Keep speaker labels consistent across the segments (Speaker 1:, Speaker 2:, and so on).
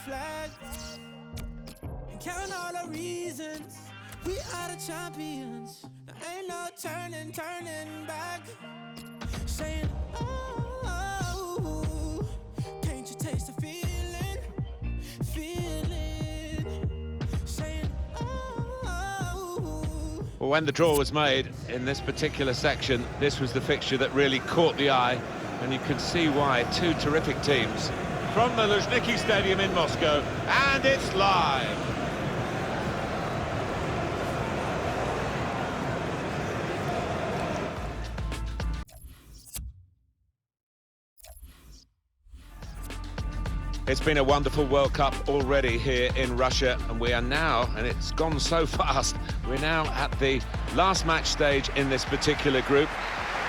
Speaker 1: flag and count all the reasons we are the champions. There ain't no turning back. Saying, oh, can't you taste the feeling? Saying, oh.
Speaker 2: Well, when the draw was made in this particular section, this was the fixture that really caught the eye, and you can see why. Two terrific teams from the Luzhniki Stadium in Moscow, and it's live. It's been a wonderful World Cup already here in Russia, and we are now, and it's gone so fast, we're now at the last match stage in this particular group,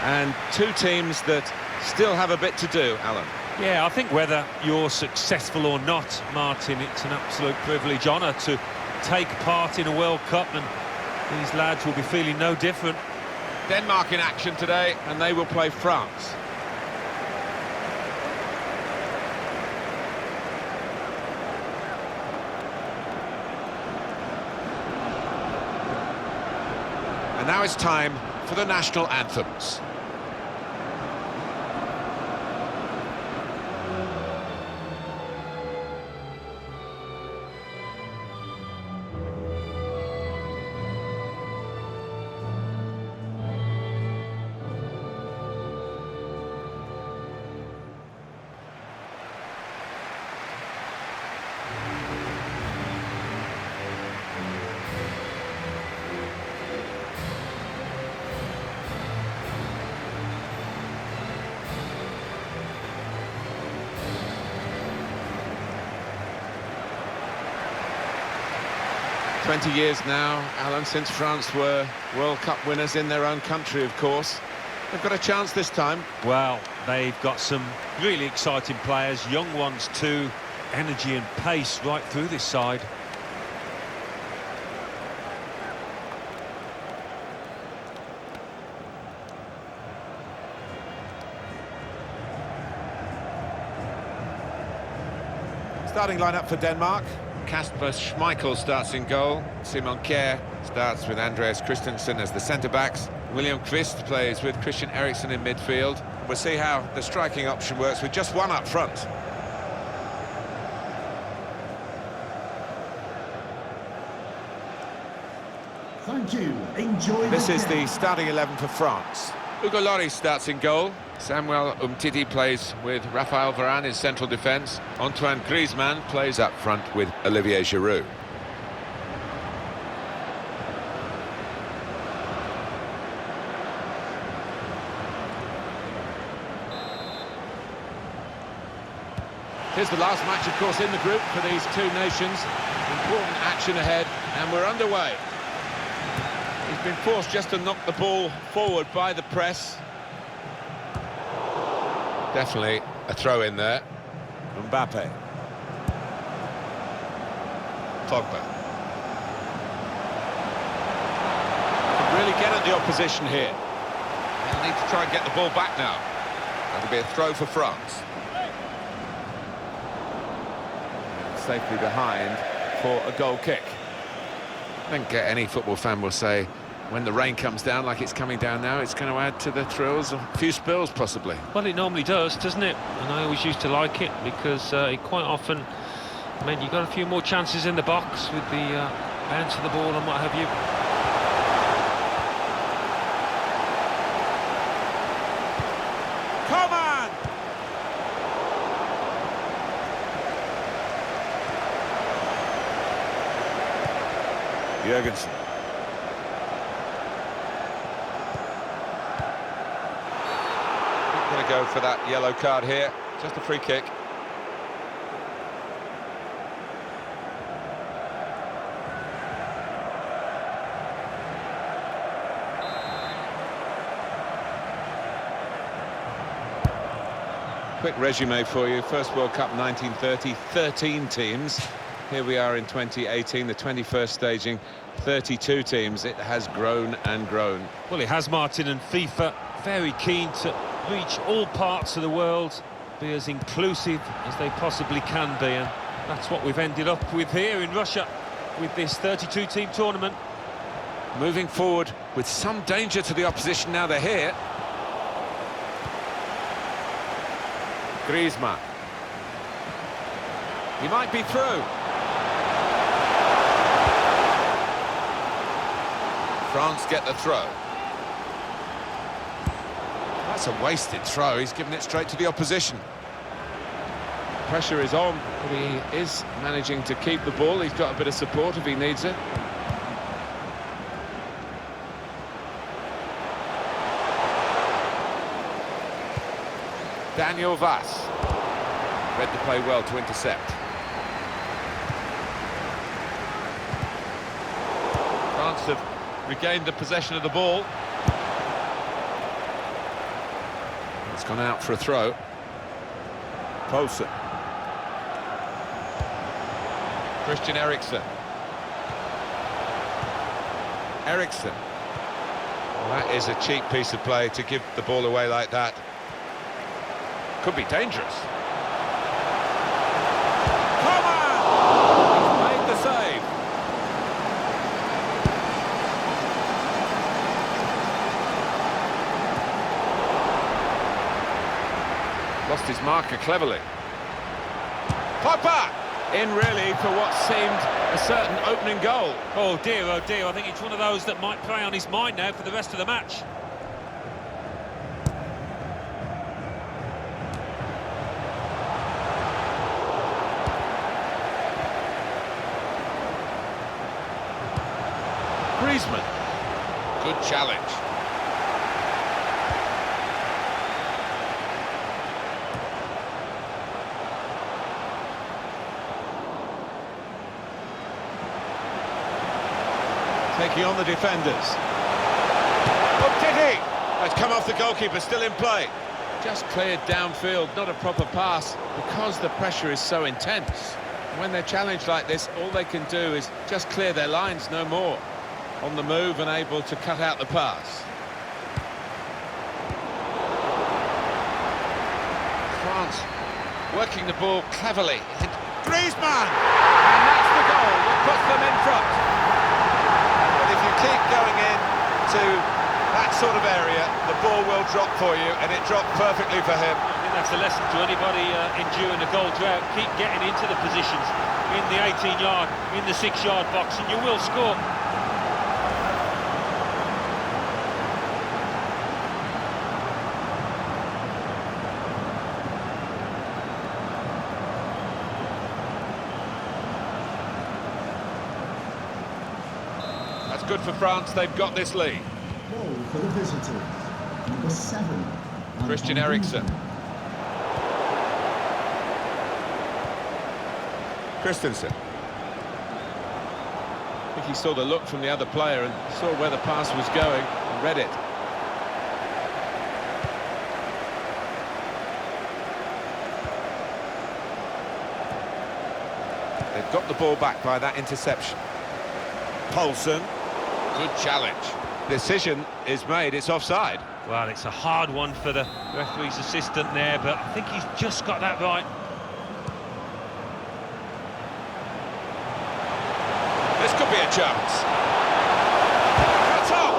Speaker 2: and two teams that still have a bit to do, Alan.
Speaker 3: Yeah, I think whether you're successful or not, Martin, it's an absolute privilege, honour to take part in a World Cup, and these lads will be feeling no different.
Speaker 2: Denmark in action today, and they will play France. And now it's time for the national anthems. "20 years now, Alan, since France were World Cup winners in their own country, of course. They've got a chance this time.
Speaker 3: Well, they've got some really exciting players, young ones too, energy and pace right through this side.
Speaker 2: Starting lineup for Denmark. Kasper Schmeichel starts in goal. Simon Kjær starts with Andreas Christensen as the centre-backs. William Kvist plays with Christian Eriksen in midfield. We'll see how the striking option works with just one up front.
Speaker 4: Thank you. Enjoy.
Speaker 2: This is the starting 11 for France. Hugo Lloris starts in goal. Samuel Umtiti plays with Raphael Varane in central defence. Antoine Griezmann plays up front with Olivier Giroud. Here's the last match, of course, in the group for these two nations. Important action ahead, and we're underway. He's been forced just to knock the ball forward by the press. Definitely a throw in there. Mbappe. Pogba. Can really get at the opposition here. They'll need to try and get the ball back now. That'll be a throw for France. Safely behind for a goal kick. I think any football fan will say, when the rain comes down like it's coming down now, it's going to add to the thrills, a few spills possibly.
Speaker 3: Well, it normally does, doesn't it? And I always used to like it because it quite often meant you got a few more chances in the box with the bounce of the ball and what have you.
Speaker 2: Come on! Jürgensen. Going to go for that yellow card here. Just a free kick. Quick resume for you. First World Cup 1930, 13 teams. Here we are in 2018, the 21st staging, 32 teams. It has grown and grown.
Speaker 3: Well, it has, Martin, and FIFA very keen to reach all parts of the world, be as inclusive as they possibly can be, and That's what we've ended up with here in Russia with this 32-team tournament.
Speaker 2: Moving forward with some danger to the opposition now they're here. Griezmann. He might be through. France get the throw. That's a wasted throw. He's given it straight to the opposition. Pressure is on, but he is managing to keep the ball. He's got a bit of support if he needs it. Daniel Vass. Read the play well to intercept. France have regained the possession of the ball. It's gone out for a throw. Poulsen. Christian Eriksen. Eriksen. Well, that is a cheap piece of play to give the ball away like that. Could be dangerous. Come on! He's made the save. Lost his marker cleverly. Pogba! In really for what seemed a certain opening goal.
Speaker 3: Oh dear, I think it's one of those that might prey on his mind now for the rest of the match.
Speaker 2: Griezmann. Good challenge. Taking on the defenders. Oh, did he? It's come off the goalkeeper, still in play. Just cleared downfield, not a proper pass, because the pressure is so intense. When they're challenged like this, all they can do is just clear their lines, no more. On the move and able to cut out the pass. France working the ball cleverly. Griezmann! And that's the goal that puts them in front. But if you keep going in to that sort of area, the ball will drop for you, and it dropped perfectly for him.
Speaker 3: I think that's the lesson to anybody enduring a goal drought. Keep getting into the positions, in the 18-yard, in the 6-yard box, and you will score.
Speaker 2: That's good for France, they've got this lead.
Speaker 4: Goal for the visitors. Number 7.
Speaker 2: Christian Eriksen. Christensen. I think he saw the look from the other player and saw where the pass was going and read it. They've got the ball back by that interception. Poulsen. Good challenge. Decision is made, it's offside.
Speaker 3: Well, it's a hard one for the referee's assistant there, but I think he's just got that right.
Speaker 2: This could be a chance. That's up.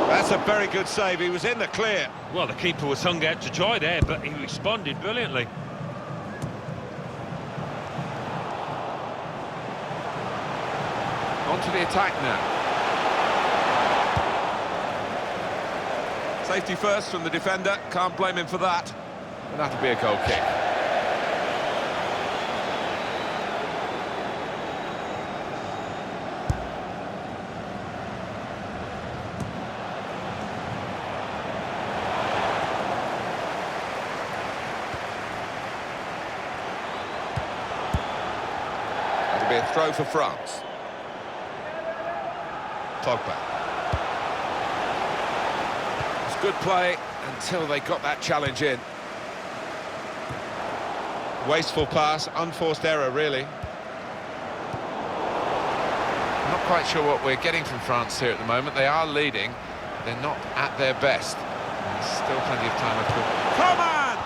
Speaker 2: That's a very good save, he was in the clear.
Speaker 3: Well, the keeper was hung out to dry there, but he responded brilliantly.
Speaker 2: On to the attack now. Safety first from the defender, can't blame him for that. And that'll be a goal kick. That'll be a throw for France. Pogba. It's good play until they got that challenge in. Wasteful pass, unforced error, really. I'm not quite sure what we're getting from France here at the moment. They are leading. They're not at their best. There's still plenty of time. Come on!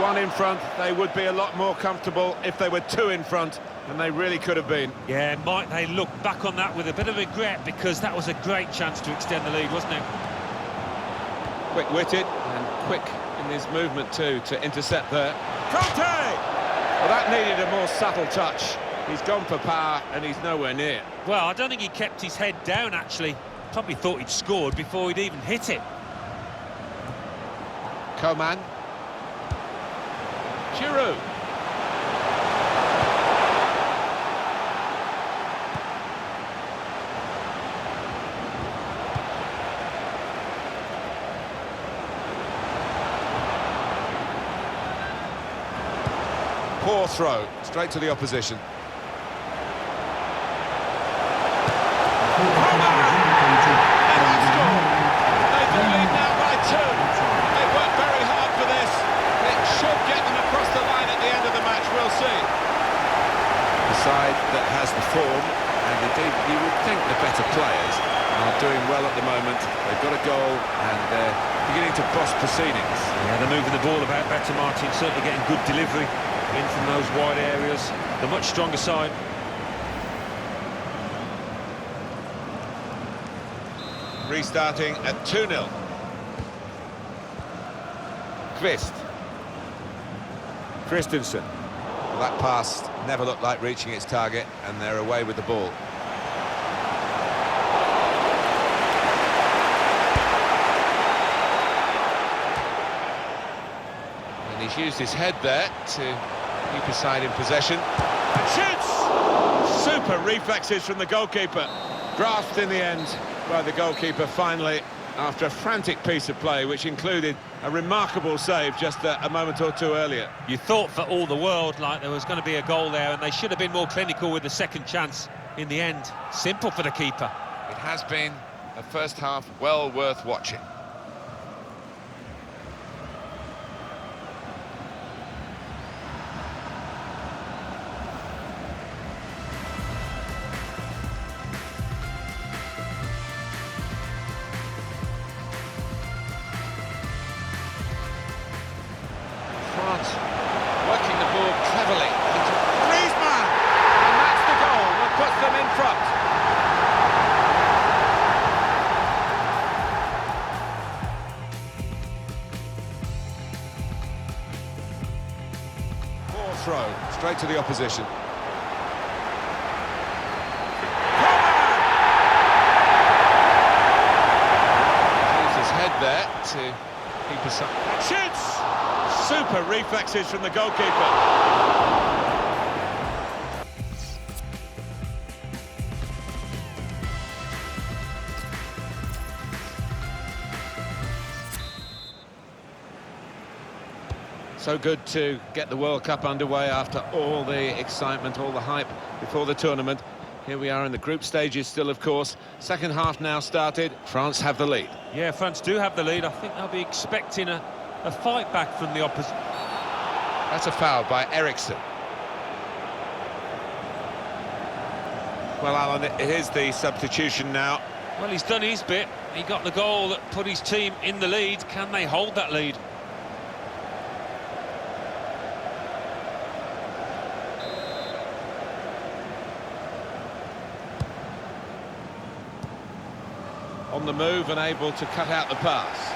Speaker 2: one in front, they would be a lot more comfortable if they were two in front, and they really could have been.
Speaker 3: Yeah, might they look back on that with a bit of regret, because that was a great chance to extend the lead, wasn't it?
Speaker 2: Quick-witted and quick in his movement too to intercept there. Conte! Well, that needed a more subtle touch. He's gone for power and he's nowhere near.
Speaker 3: Well, I don't think he kept his head down, actually. Probably thought he'd scored before he'd even hit it.
Speaker 2: Coman. Giroud. Poor throw, straight to the opposition. Side that has the form, and indeed you would think the better players are doing well at the moment. They've got a goal and they're beginning to boss proceedings.
Speaker 3: Yeah, they're moving the ball about better, Martin, certainly getting good delivery in from those wide areas. The much stronger side.
Speaker 2: Restarting at 2-0. Christensen. Well, that pass never looked like reaching its target, and they're away with the ball. And he's used his head there to keep his side in possession. And shoots! Super reflexes from the goalkeeper. Grasped in the end by the goalkeeper finally, after a frantic piece of play which included a remarkable save just a moment or two earlier.
Speaker 3: You thought for all the world like there was going to be a goal there, and they should have been more clinical with the second chance. In the end, simple for the keeper.
Speaker 2: It has been a first half well worth watching. Working the ball cleverly into Griezmann, and that's the goal that puts them in front. Poor throw, straight to the opposition. Uses his head there to keep us up. And shoots! Super reflexes from the goalkeeper. So good to get the World Cup underway after all the excitement, all the hype before the tournament. Here we are in the group stages still, of course. Second half now started. France have the lead.
Speaker 3: Yeah, France do have the lead. I think they'll be expecting a fight back from the opposition.
Speaker 2: That's a foul by Eriksen. Well, Alan, here's the substitution now.
Speaker 3: Well, he's done his bit. He got the goal that put his team in the lead. Can they hold that lead?
Speaker 2: On the move and able to cut out the pass.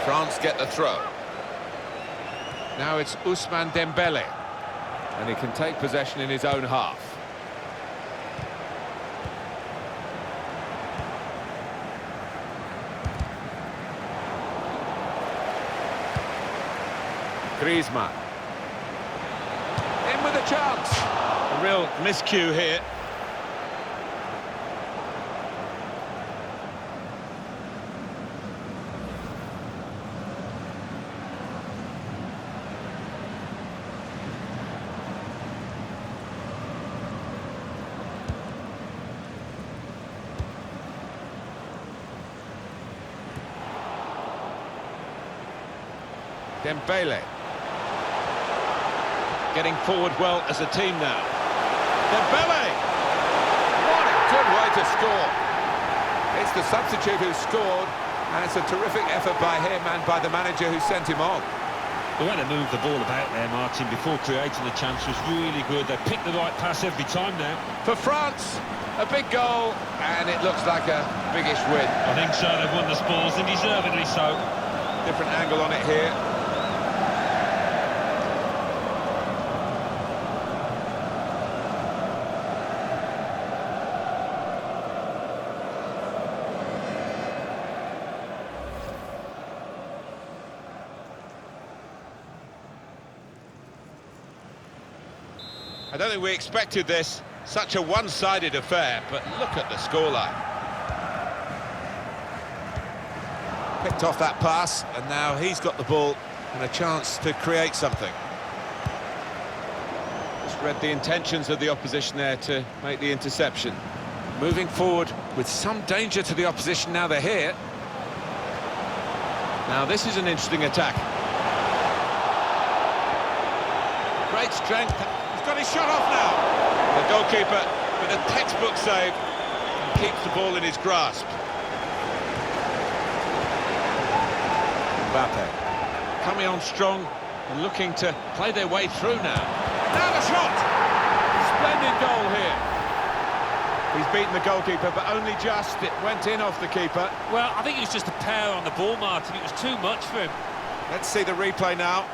Speaker 2: France get the throw. Now it's Ousmane Dembele, and he can take possession in his own half. Griezmann. In with a chance. A real miscue here. Dembele.
Speaker 3: Getting forward well as a team now.
Speaker 2: Dembele! What a good way to score. It's the substitute who scored, and it's a terrific effort by him and by the manager who sent him on.
Speaker 3: The way they moved the ball about there, Martin, before creating the chance was really good. They picked the right pass every time now.
Speaker 2: For France, a big goal, and it looks like a biggish win.
Speaker 3: I think so, they've won the spoils, and deservedly so.
Speaker 2: Different angle on it here. I don't think we expected this, such a one-sided affair, but look at the scoreline. Picked off that pass, and now he's got the ball and a chance to create something. Just read the intentions of the opposition there to make the interception. Moving forward with some danger to the opposition now they're here. Now this is an interesting attack. Great strength. He's got his shot off now. The goalkeeper with a textbook save and keeps the ball in his grasp. Mbappe coming on strong and looking to play their way through now. Now the shot! Splendid goal here. He's beaten the goalkeeper, but only just. It went in off the keeper.
Speaker 3: Well, I think it was just a pair on the ball, Martin. It was too much for him.
Speaker 2: Let's see the replay now.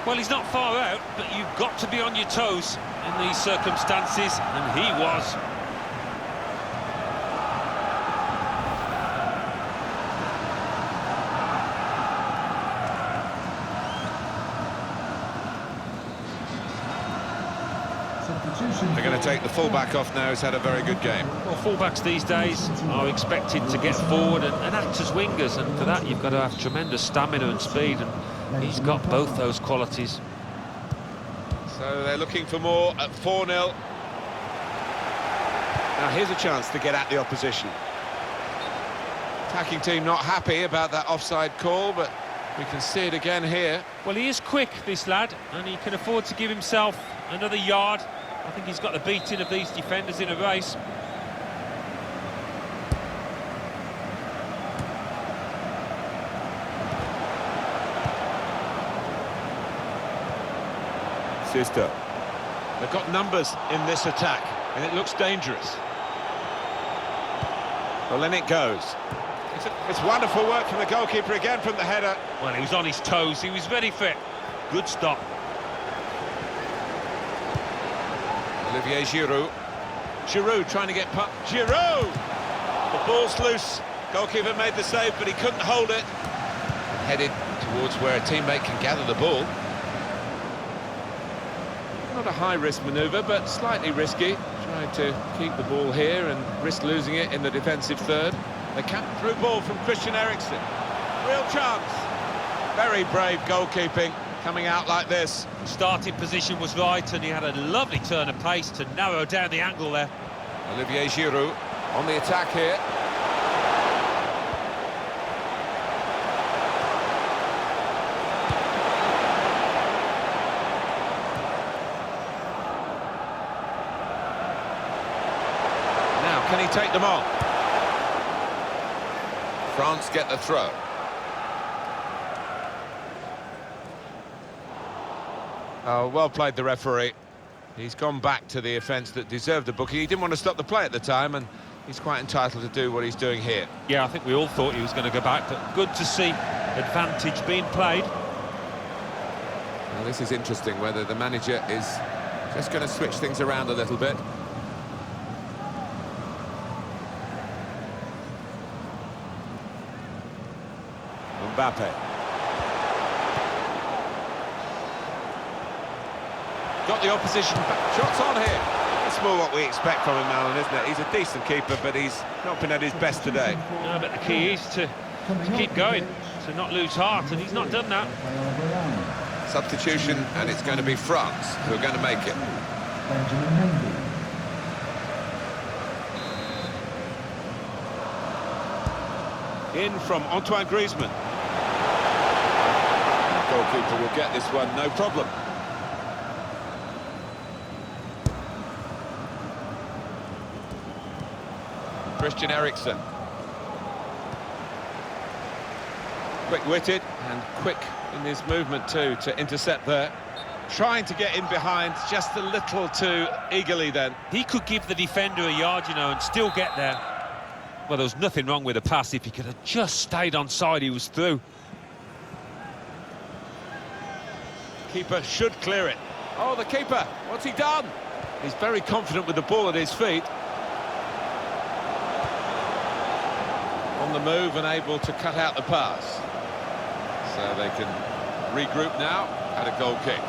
Speaker 3: Well, he's not far out, but you've got to be on your toes in these circumstances, and he was.
Speaker 2: They're going to take the full-back off now. He's had a very good game.
Speaker 3: Well, full-backs these days are expected to get forward and act as wingers, and for that you've got to have tremendous stamina and speed, and he's got both those qualities.
Speaker 2: So they're looking for more at 4-0. Now here's a chance to get at the opposition. Attacking team not happy about that offside call, but we can see it again here.
Speaker 3: Well, he is quick, this lad, and he can afford to give himself another yard. I think he's got the beating of these defenders in a race.
Speaker 2: Sister. They've got numbers in this attack, and it looks dangerous. Well, in it goes. It's wonderful work from the goalkeeper again from the header.
Speaker 3: Well, he was on his toes, he was very fit. Good stop.
Speaker 2: Olivier Giroud. Giroud trying to get past. Giroud! The ball's loose. Goalkeeper made the save, but he couldn't hold it. Headed towards where a teammate can gather the ball. Not a high-risk manoeuvre, but slightly risky. Trying to keep the ball here and risk losing it in the defensive third. The through ball from Christian Eriksen. Real chance. Very brave goalkeeping coming out like this.
Speaker 3: Starting position was right, and he had a lovely turn of pace to narrow down the angle there.
Speaker 2: Olivier Giroud on the attack here. Now, can he take them on? France get the throw. Oh, well played, the referee. He's gone back to the offence that deserved a booking. He didn't want to stop the play at the time, and he's quite entitled to do what he's doing here.
Speaker 3: Yeah, I think we all thought he was going to go back, but good to see advantage being played.
Speaker 2: Well, this is interesting, whether the manager is just going to switch things around a little bit. Mbappe. Got the opposition back. Shots on here. That's more what we expect from him, Alan, isn't it? He's a decent keeper, but he's not been at his best today.
Speaker 3: No, but the key is to keep going, to not lose heart, and he's not done that.
Speaker 2: Substitution, and it's going to be France who are going to make it. In from Antoine Griezmann. goalkeeper will get this one, no problem. Christian Eriksen. Quick-witted and quick in his movement too to intercept there. Trying to get in behind just a little too eagerly then.
Speaker 3: He could give the defender a yard, you know, and still get there. Well, there was nothing wrong with the pass. If he could have just stayed onside, he was through.
Speaker 2: Keeper should clear it. Oh, the keeper, what's he done? He's very confident with the ball at his feet. On the move and able to cut out the pass. So they can regroup now at a goal kick.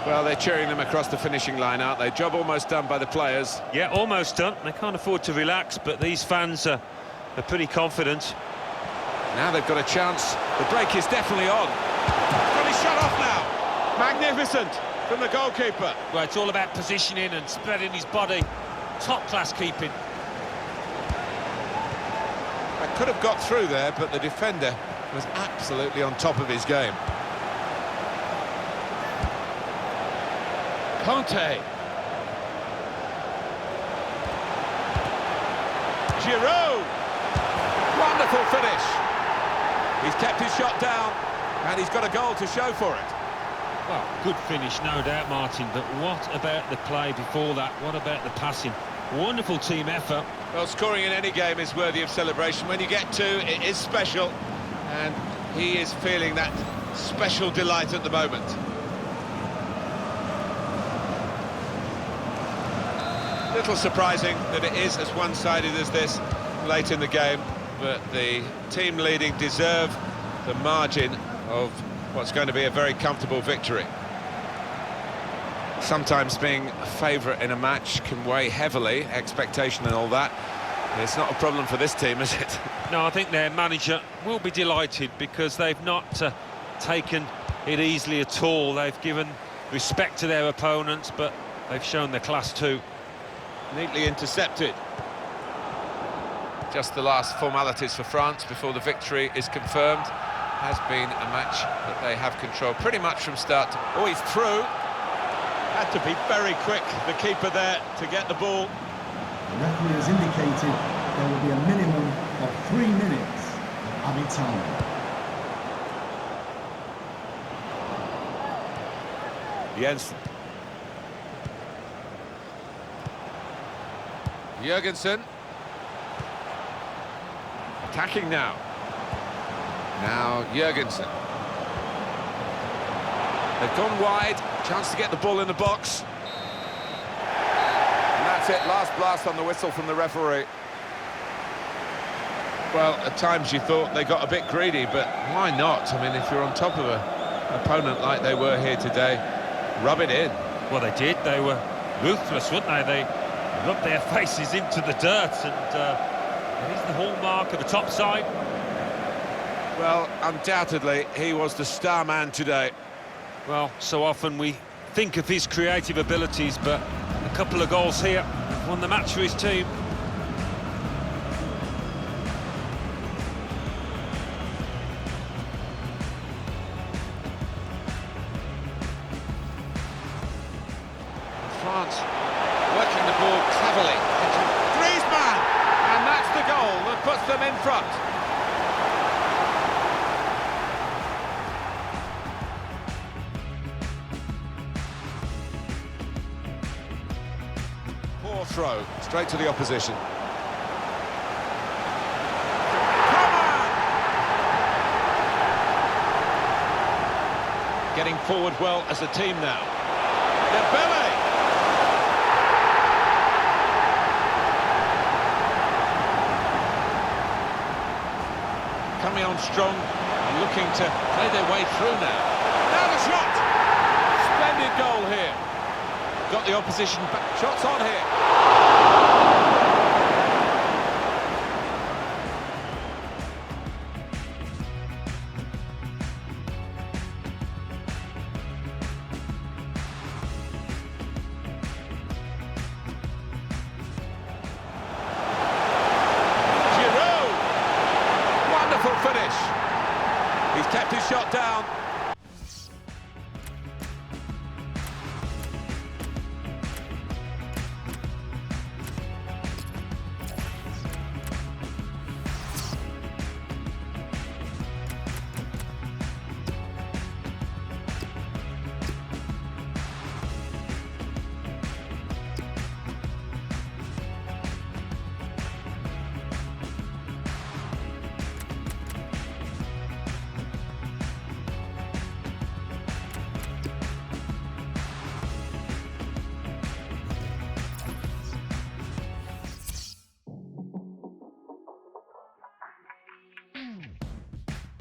Speaker 2: Well, they're cheering them across the finishing line, aren't they? Job almost done by the players.
Speaker 3: Yeah, almost done. They can't afford to relax, but these fans are pretty confident.
Speaker 2: Now they've got a chance. The break is definitely on. Got his shot off now. Magnificent from the goalkeeper.
Speaker 3: Well, it's all about positioning and spreading his body. Top-class keeping.
Speaker 2: I could have got through there, but the defender was absolutely on top of his game. Conte. Giroud. Wonderful finish. He's kept his shot down, and he's got a goal to show for it.
Speaker 3: Well, good finish, no doubt, Martin, but what about the play before that? What about the passing? Wonderful team effort.
Speaker 2: Well, scoring in any game is worthy of celebration. When you get two, it is special, and he is feeling that special delight at the moment. Little surprising that it is as one-sided as this late in the game, but the team leading deserve the margin of what's going to be a very comfortable victory. Sometimes being a favourite in a match can weigh heavily, expectation and all that. It's not a problem for this team, is it?
Speaker 3: No, I think their manager will be delighted because they've not taken it easily at all. They've given respect to their opponents, but they've shown their class too.
Speaker 2: Neatly intercepted. Just the last formalities for France before the victory is confirmed. Has been a match that they have controlled pretty much from start to... Oh, he's through. Had to be very quick, the keeper there, to get the ball.
Speaker 4: The referee has indicated there will be a minimum of 3 minutes of added time.
Speaker 2: Jensen. Jurgensen. Attacking now. Now Jurgensen. They've gone wide, chance to get the ball in the box. And that's it, last blast on the whistle from the referee. Well, at times you thought they got a bit greedy, but why not? I mean, if you're on top of an opponent like they were here today, rub it in.
Speaker 3: Well, they did. They were ruthless, weren't they? They rubbed their faces into the dirt, and it is the hallmark of the top side.
Speaker 2: Well, undoubtedly, he was the star man today.
Speaker 3: Well, so often we think of his creative abilities, but a couple of goals here have won the match for his team.
Speaker 2: France working the ball cleverly into Griezmann, and that's the goal that puts them in front. Poor throw, straight to the opposition. Getting forward well as a team now. Dembele! Coming on strong, and looking to play their way through now. Now the shot! Splendid goal here. Got the opposition back. Shots on here. Finish. He's kept his shot down.